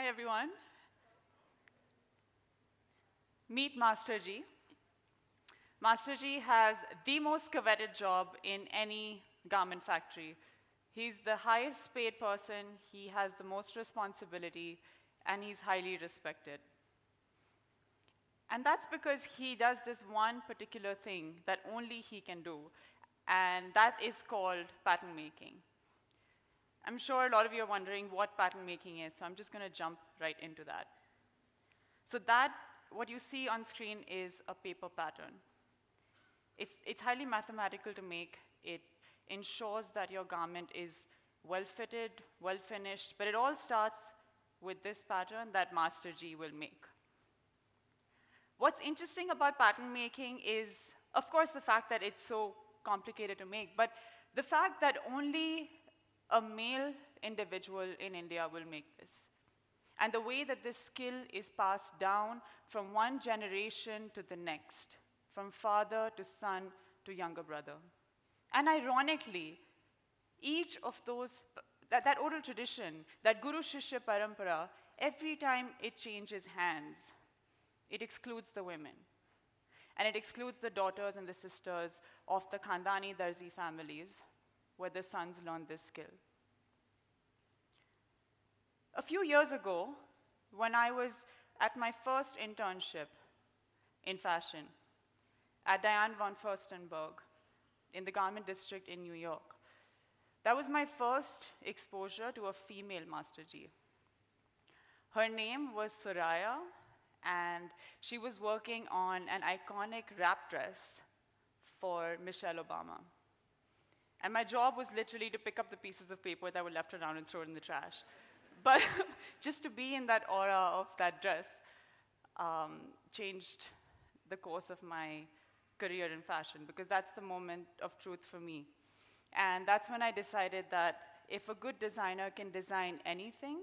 Hi, everyone. Meet MasterG. MasterG has the most coveted job in any garment factory. He's the highest paid person, he has the most responsibility, and he's highly respected. And that's because he does this one particular thing that only he can do, and that is called pattern making. I'm sure a lot of you are wondering what pattern making is, so I'm just going to jump right into that. So what you see on screen is a paper pattern. It's highly mathematical to make. It ensures that your garment is well-fitted, well-finished, but it all starts with this pattern that MasterG will make. What's interesting about pattern making is, of course, the fact that it's so complicated to make, but the fact that only a male individual in India will make this. And the way that this skill is passed down from one generation to the next, from father to son to younger brother. And ironically, each of those, that oral tradition, that Guru Shishya Parampara, every time it changes hands, it excludes the women. And it excludes the daughters and the sisters of the Khandani Darzi families, where the sons learn this skill. A few years ago, when I was at my first internship in fashion at Diane von Furstenberg in the garment district in New York, that was my first exposure to a female MasterG. Her name was Soraya, and she was working on an iconic wrap dress for Michelle Obama. And my job was literally to pick up the pieces of paper that were left around and throw it in the trash. But just to be in that aura of that dress changed the course of my career in fashion, because that's the moment of truth for me. And that's when I decided that if a good designer can design anything,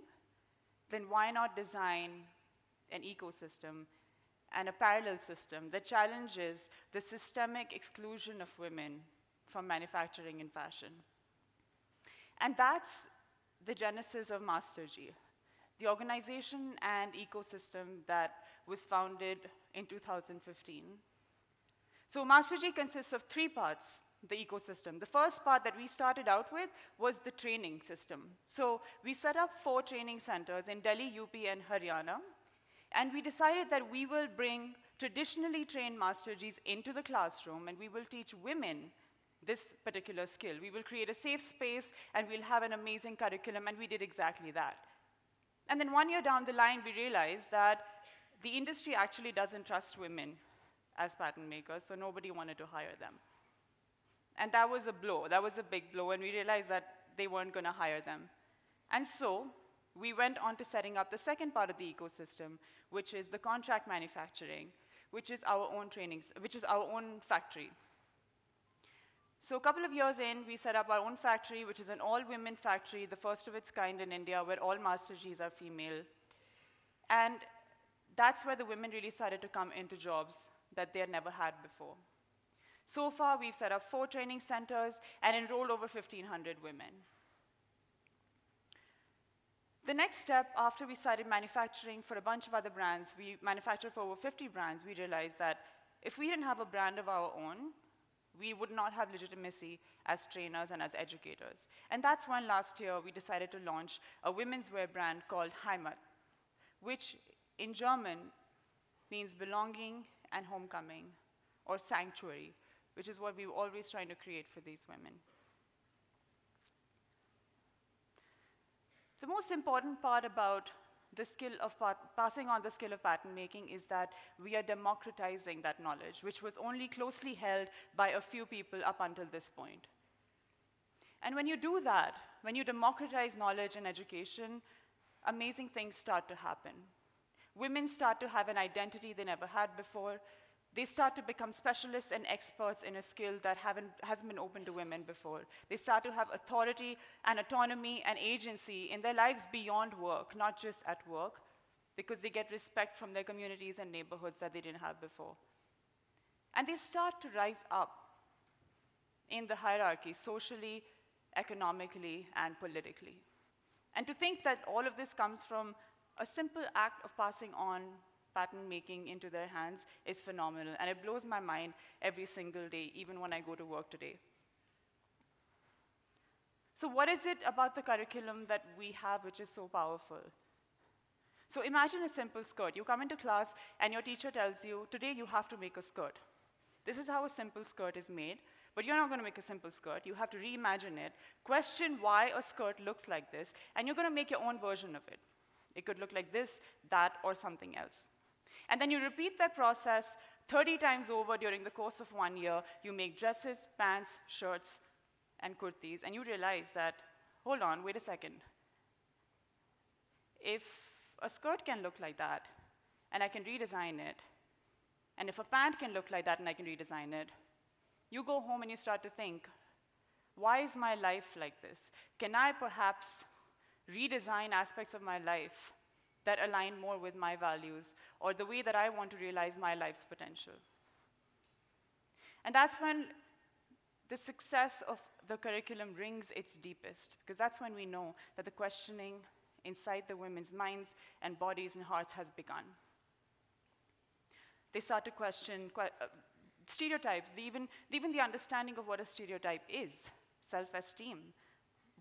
then why not design an ecosystem and a parallel system that challenges the systemic exclusion of women from manufacturing and fashion. And that's the genesis of MasterG, the organization and ecosystem that was founded in 2015. So MasterG consists of three parts, the ecosystem. The first part that we started out with was the training system. So we set up 4 training centers in Delhi, UP, and Haryana. And we decided that we will bring traditionally trained MasterGs into the classroom, and we will teach women this particular skill. We will create a safe space, and we'll have an amazing curriculum, and we did exactly that. And then 1 year down the line, we realized that the industry actually doesn't trust women as pattern makers, so nobody wanted to hire them. And that was a blow. That was a big blow, and we realized that they weren't going to hire them. And so we went on to setting up the second part of the ecosystem, which is the contract manufacturing, which is our own factory. So a couple of years in, we set up our own factory, which is an all-women factory, the first of its kind in India, where all MasterGs are female. And that's where the women really started to come into jobs that they had never had before. So far, we've set up 4 training centers and enrolled over 1,500 women. The next step, after we started manufacturing for a bunch of other brands, we manufactured for over 50 brands, we realized that if we didn't have a brand of our own, we would not have legitimacy as trainers and as educators. And that's when last year we decided to launch a women's wear brand called HEIMAT, which in German means belonging and homecoming, or sanctuary, which is what we were always trying to create for these women. The most important part about the skill of passing on the skill of pattern making is that we are democratizing that knowledge, which was only closely held by a few people up until this point. And when you do that, when you democratize knowledge and education, amazing things start to happen. Women start to have an identity they never had before. They start to become specialists and experts in a skill that hasn't been open to women before. They start to have authority and autonomy and agency in their lives beyond work, not just at work, because they get respect from their communities and neighborhoods that they didn't have before. And they start to rise up in the hierarchy, socially, economically, and politically. And to think that all of this comes from a simple act of passing on pattern making into their hands is phenomenal, and it blows my mind every single day, even when I go to work today. So what is it about the curriculum that we have which is so powerful? So imagine a simple skirt. You come into class and your teacher tells you, today you have to make a skirt. This is how a simple skirt is made, but you're not going to make a simple skirt. You have to reimagine it, question why a skirt looks like this, and you're going to make your own version of it. It could look like this, that, or something else. And then you repeat that process 30 times over during the course of 1 year. You make dresses, pants, shirts, and kurtis, and you realize that, hold on, wait a second. If a skirt can look like that, and I can redesign it, and if a pant can look like that and I can redesign it, you go home and you start to think, why is my life like this? Can I perhaps redesign aspects of my life that align more with my values or the way that I want to realize my life's potential? And that's when the success of the curriculum rings its deepest, because that's when we know that the questioning inside the women's minds and bodies and hearts has begun. They start to question stereotypes, even the understanding of what a stereotype is, self-esteem.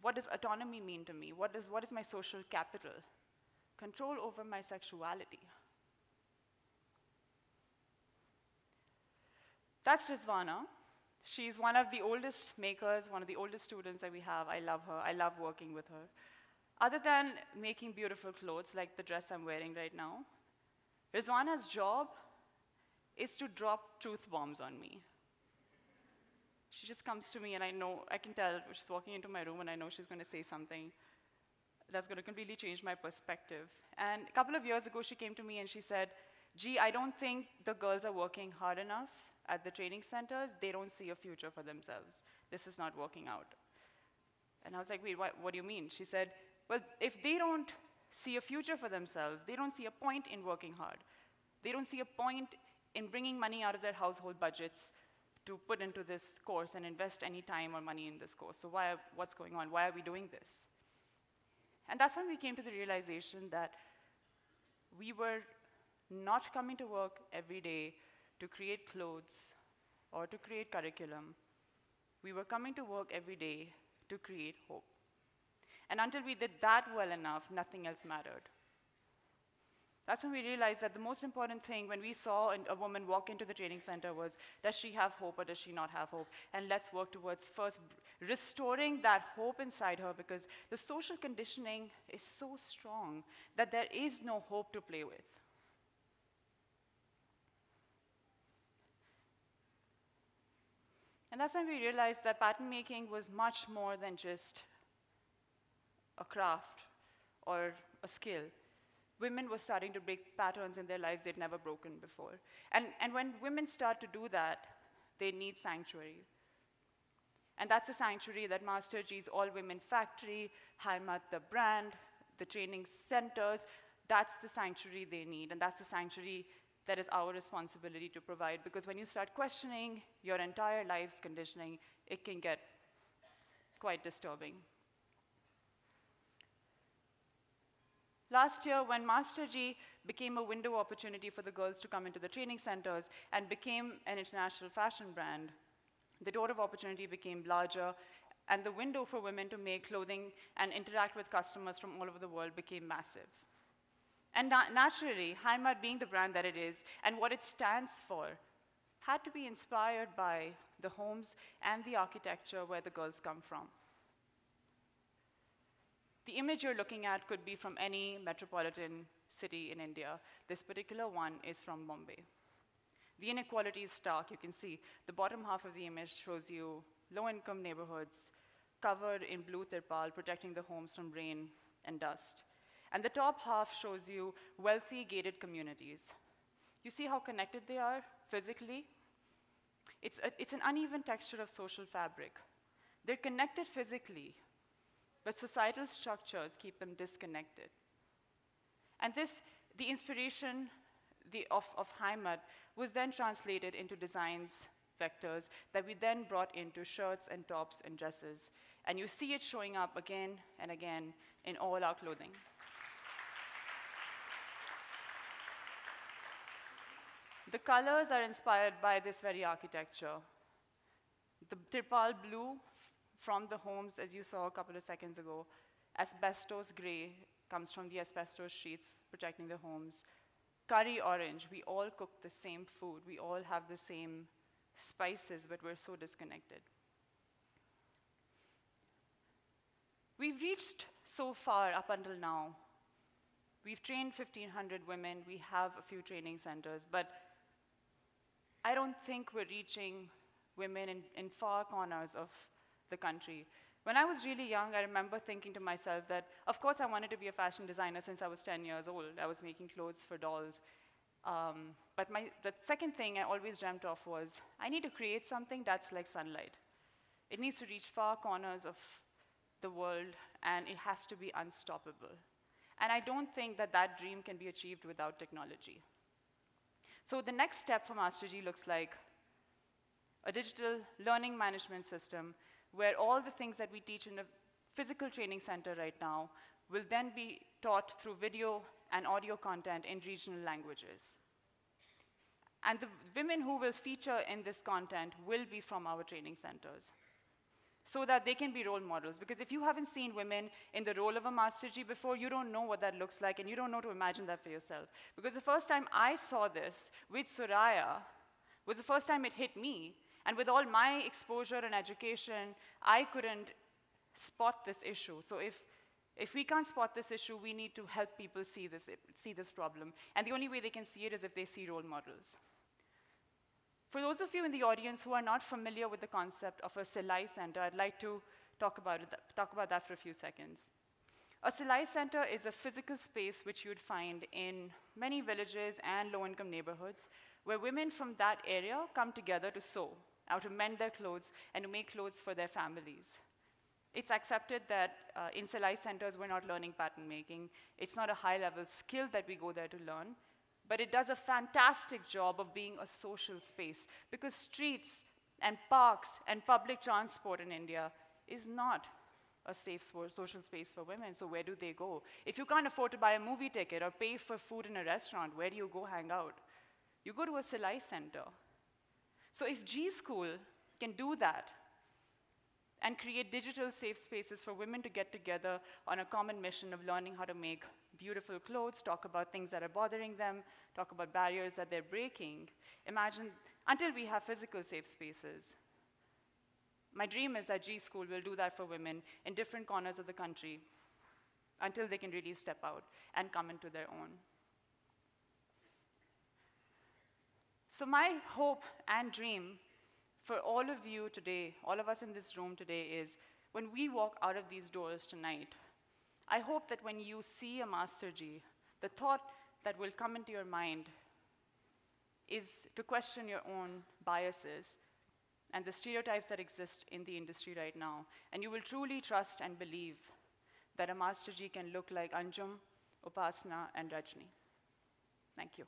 What does autonomy mean to me? What is my social capital? Control over my sexuality. That's Rizwana. She's one of the oldest makers, one of the oldest students that we have. I love her. I love working with her. Other than making beautiful clothes like the dress I'm wearing right now, Rizwana's job is to drop truth bombs on me. She just comes to me and I can tell she's walking into my room and I know she's going to say something that's going to completely change my perspective. And a couple of years ago, she came to me and she said, "Gee, I don't think the girls are working hard enough at the training centers. They don't see a future for themselves. This is not working out." And I was like, wait, what do you mean? She said, well, if they don't see a future for themselves, they don't see a point in working hard. They don't see a point in bringing money out of their household budgets to put into this course and invest any time or money in this course. So what's going on? Why are we doing this? And that's when we came to the realization that we were not coming to work every day to create clothes or to create curriculum. We were coming to work every day to create hope. And until we did that well enough, nothing else mattered. That's when we realized that the most important thing when we saw a woman walk into the training center was, does she have hope or does she not have hope? And let's work towards first restoring that hope inside her, because the social conditioning is so strong that there is no hope to play with. And that's when we realized that pattern making was much more than just a craft or a skill. Women were starting to break patterns in their lives they'd never broken before. And when women start to do that, they need sanctuary. And that's a sanctuary that MasterG's all-women factory, HEIMAT the brand, the training centers, that's the sanctuary they need, and that's the sanctuary that is our responsibility to provide, because when you start questioning your entire life's conditioning, it can get quite disturbing. Last year, when MasterG became a window opportunity for the girls to come into the training centers and became an international fashion brand, the door of opportunity became larger, and the window for women to make clothing and interact with customers from all over the world became massive. And naturally, HEIMAT being the brand that it is and what it stands for, had to be inspired by the homes and the architecture where the girls come from. The image you're looking at could be from any metropolitan city in India. This particular one is from Bombay. The inequality is stark. You can see the bottom half of the image shows you low-income neighborhoods covered in blue tirpal, protecting the homes from rain and dust. And the top half shows you wealthy, gated communities. You see how connected they are physically? It's an uneven texture of social fabric. They're connected physically, but societal structures keep them disconnected. And the inspiration of HEIMAT was then translated into designs vectors that we then brought into shirts and tops and dresses. And you see it showing up again and again in all our clothing. The colors are inspired by this very architecture. The Tirpal blue from the homes, as you saw a couple of seconds ago. Asbestos gray comes from the asbestos sheets protecting the homes. Curry orange, we all cook the same food. We all have the same spices, but we're so disconnected. We've reached so far up until now. We've trained 1,500 women. We have a few training centers, but I don't think we're reaching women in far corners of the country. When I was really young, I remember thinking to myself that, of course, I wanted to be a fashion designer since I was 10 years old. I was making clothes for dolls. But the second thing I always dreamt of was, I need to create something that's like sunlight. It needs to reach far corners of the world, and it has to be unstoppable. And I don't think that that dream can be achieved without technology. So the next step for MasterG looks like a digital learning management system where all the things that we teach in a physical training center right now will then be taught through video and audio content in regional languages. And the women who will feature in this content will be from our training centers, so that they can be role models. Because if you haven't seen women in the role of a MasterG before, you don't know what that looks like, and you don't know to imagine that for yourself. Because the first time I saw this with Soraya was the first time it hit me. And with all my exposure and education, I couldn't spot this issue. So if we can't spot this issue, we need to help people see this problem. And the only way they can see it is if they see role models. For those of you in the audience who are not familiar with the concept of a Silai Center, I'd like to talk about that for a few seconds. A Silai Center is a physical space which you'd find in many villages and low-income neighborhoods where women from that area come together to sew, or to mend their clothes, and to make clothes for their families. It's accepted that in Silai Centers, we're not learning pattern making. It's not a high-level skill that we go there to learn. But it does a fantastic job of being a social space, because streets and parks and public transport in India is not a safe social space for women, so where do they go? If you can't afford to buy a movie ticket or pay for food in a restaurant, where do you go hang out? You go to a Silai Center. So if G School can do that and create digital safe spaces for women to get together on a common mission of learning how to make beautiful clothes, talk about things that are bothering them, talk about barriers that they're breaking, imagine, until we have physical safe spaces. My dream is that G School will do that for women in different corners of the country until they can really step out and come into their own. So my hope and dream for all of you today, all of us in this room today, is when we walk out of these doors tonight, I hope that when you see a MasterG, the thought that will come into your mind is to question your own biases and the stereotypes that exist in the industry right now. And you will truly trust and believe that a MasterG can look like Anjum, Upasana, and Rajni. Thank you.